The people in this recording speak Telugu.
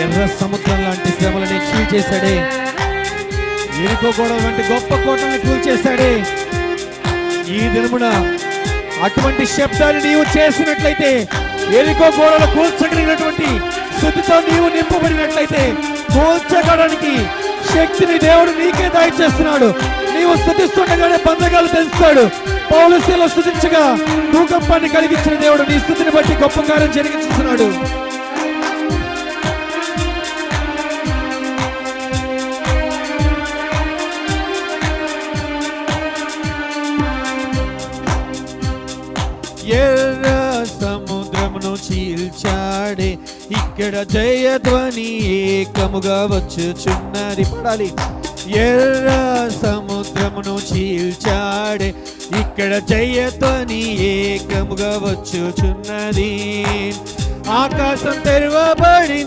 ఎర్ర సముద్రం లాంటి శ్రమలని చీల్చేశాడే. ఎరికో గోడ వంటి గొప్ప కోటను కూల్చేశాడే. ఈ దినమున అటువంటి శబ్దాన్ని నీవు చేసినట్లయితే, ఎరికో గోడలు కూల్చగలిగినటువంటి స్తుతితో నీవు నింపబడినట్లయితే, కూల్చడానికి శక్తిని దేవుడు నీకే దయచేస్తున్నాడు. నీవు స్తుతిస్తుండగానే బంధకాలు తెస్తాడు. పౌలు శీల స్తుతించగా భూకంపాన్ని కలిగించిన దేవుడు నీ స్తుతిని బట్టి గొప్ప కార్యం జరిగించుతున్నాడు. ఎర్ర సముద్రమును చీల్చాడే, ఇక్కడ జయధ్వని ఏకముగా వచ్చుచున్నది. పడాలి. ఎర్ర సముద్రమును చీల్చాడే, ఇక్కడ జయధ్వని ఏకముగా వచ్చుచున్నది. ఆకాశం తెరవబడింది.